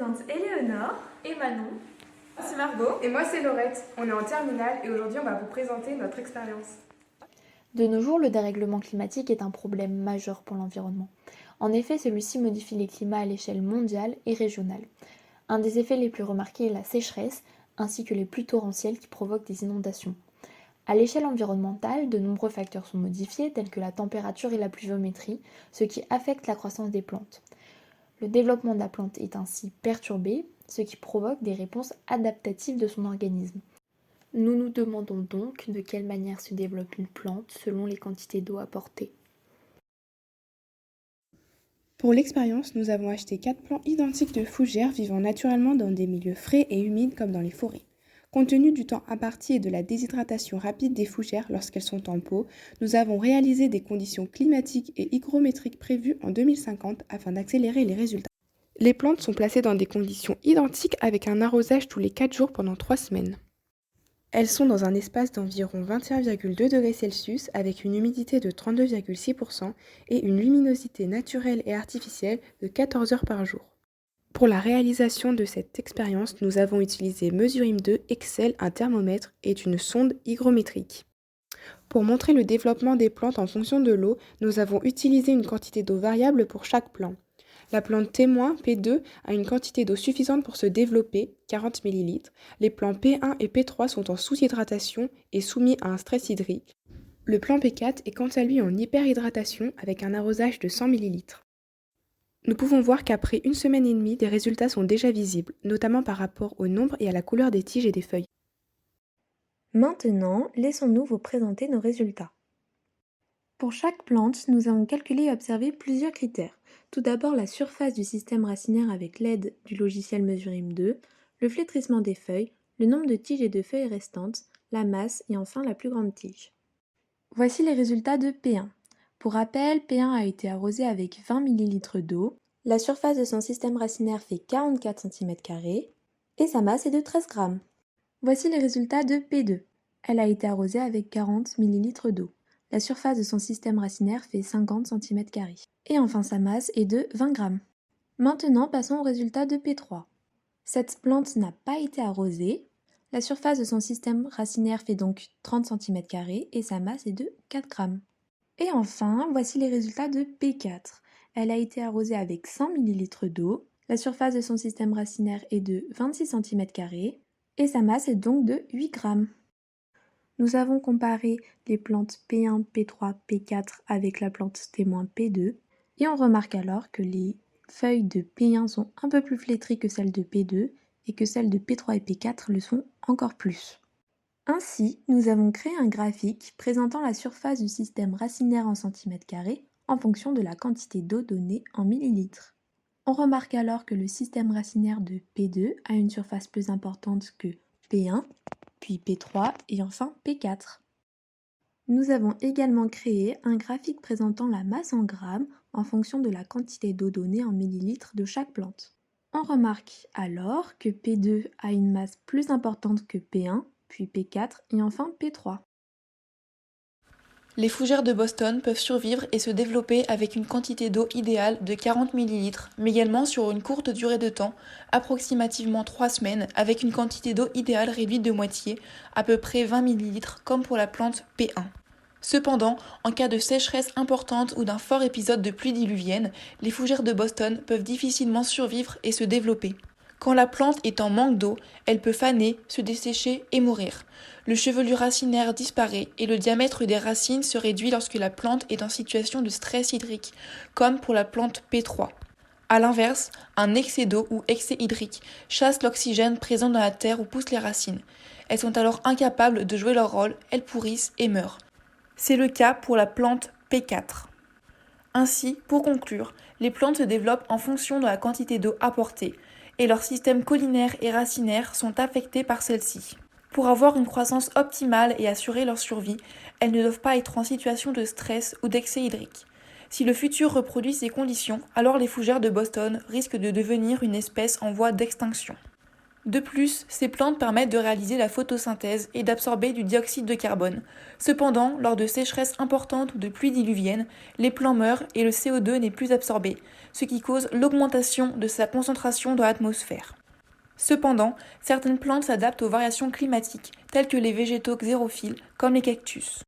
présente Éléonore et Manon. C'est Margot. Et moi c'est Laurette, on est en terminale et aujourd'hui on va vous présenter notre expérience. De nos jours, le dérèglement climatique est un problème majeur pour l'environnement. En effet, celui-ci modifie les climats à l'échelle mondiale et régionale. Un des effets les plus remarqués est la sécheresse, ainsi que les pluies torrentielles qui provoquent des inondations. À l'échelle environnementale, de nombreux facteurs sont modifiés, tels que la température et la pluviométrie, ce qui affecte la croissance des plantes. Le développement de la plante est ainsi perturbé, ce qui provoque des réponses adaptatives de son organisme. Nous nous demandons donc de quelle manière se développe une plante selon les quantités d'eau apportées. Pour l'expérience, nous avons acheté 4 plants identiques de fougères vivant naturellement dans des milieux frais et humides comme dans les forêts. Compte tenu du temps imparti et de la déshydratation rapide des fougères lorsqu'elles sont en pot, nous avons réalisé des conditions climatiques et hygrométriques prévues en 2050 afin d'accélérer les résultats. Les plantes sont placées dans des conditions identiques avec un arrosage tous les 4 jours pendant 3 semaines. Elles sont dans un espace d'environ 21,2 degrés Celsius avec une humidité de 32,6% et une luminosité naturelle et artificielle de 14 heures par jour. Pour la réalisation de cette expérience, nous avons utilisé Mesurim 2, Excel, un thermomètre et une sonde hygrométrique. Pour montrer le développement des plantes en fonction de l'eau, nous avons utilisé une quantité d'eau variable pour chaque plant. La plante témoin P2 a une quantité d'eau suffisante pour se développer, 40 ml. Les plants P1 et P3 sont en sous-hydratation et soumis à un stress hydrique. Le plant P4 est quant à lui en hyperhydratation avec un arrosage de 100 ml. Nous pouvons voir qu'après 1 semaine et demie, des résultats sont déjà visibles, notamment par rapport au nombre et à la couleur des tiges et des feuilles. Maintenant, laissons-nous vous présenter nos résultats. Pour chaque plante, nous avons calculé et observé plusieurs critères. Tout d'abord, la surface du système racinaire avec l'aide du logiciel Mesurim 2, le flétrissement des feuilles, le nombre de tiges et de feuilles restantes, la masse et enfin la plus grande tige. Voici les résultats de P1. Pour rappel, P1 a été arrosé avec 20 ml d'eau, la surface de son système racinaire fait 44 cm² et sa masse est de 13 g. Voici les résultats de P2. Elle a été arrosée avec 40 ml d'eau. La surface de son système racinaire fait 50 cm². Et enfin sa masse est de 20 g. Maintenant passons au résultat de P3. Cette plante n'a pas été arrosée. La surface de son système racinaire fait donc 30 cm² et sa masse est de 4 g. Et enfin, voici les résultats de P4. Elle a été arrosée avec 100 ml d'eau. La surface de son système racinaire est de 26 cm² et sa masse est donc de 8 g. Nous avons comparé les plantes P1, P3, P4 avec la plante témoin P2 et on remarque alors que les feuilles de P1 sont un peu plus flétries que celles de P2 et que celles de P3 et P4 le sont encore plus. Ainsi, nous avons créé un graphique présentant la surface du système racinaire en cm² en fonction de la quantité d'eau donnée en millilitres. On remarque alors que le système racinaire de P2 a une surface plus importante que P1, puis P3 et enfin P4. Nous avons également créé un graphique présentant la masse en grammes en fonction de la quantité d'eau donnée en millilitres de chaque plante. On remarque alors que P2 a une masse plus importante que P1, puis P4 et enfin P3. Les fougères de Boston peuvent survivre et se développer avec une quantité d'eau idéale de 40 ml, mais également sur une courte durée de temps, approximativement 3 semaines, avec une quantité d'eau idéale réduite de moitié, à peu près 20 ml, comme pour la plante P1. Cependant, en cas de sécheresse importante ou d'un fort épisode de pluie diluvienne, les fougères de Boston peuvent difficilement survivre et se développer. Quand la plante est en manque d'eau, elle peut faner, se dessécher et mourir. Le chevelu racinaire disparaît et le diamètre des racines se réduit lorsque la plante est en situation de stress hydrique, comme pour la plante P3. A l'inverse, un excès d'eau ou excès hydrique chasse l'oxygène présent dans la terre où poussent les racines. Elles sont alors incapables de jouer leur rôle, elles pourrissent et meurent. C'est le cas pour la plante P4. Ainsi, pour conclure, les plantes se développent en fonction de la quantité d'eau apportée, et leurs systèmes caulinaires et racinaires sont affectés par celle-ci. Pour avoir une croissance optimale et assurer leur survie, elles ne doivent pas être en situation de stress ou d'excès hydrique. Si le futur reproduit ces conditions, alors les fougères de Boston risquent de devenir une espèce en voie d'extinction. De plus, ces plantes permettent de réaliser la photosynthèse et d'absorber du dioxyde de carbone. Cependant, lors de sécheresses importantes ou de pluies diluviennes, les plants meurent et le CO2 n'est plus absorbé, ce qui cause l'augmentation de sa concentration dans l'atmosphère. Cependant, certaines plantes s'adaptent aux variations climatiques, telles que les végétaux xérophiles, comme les cactus.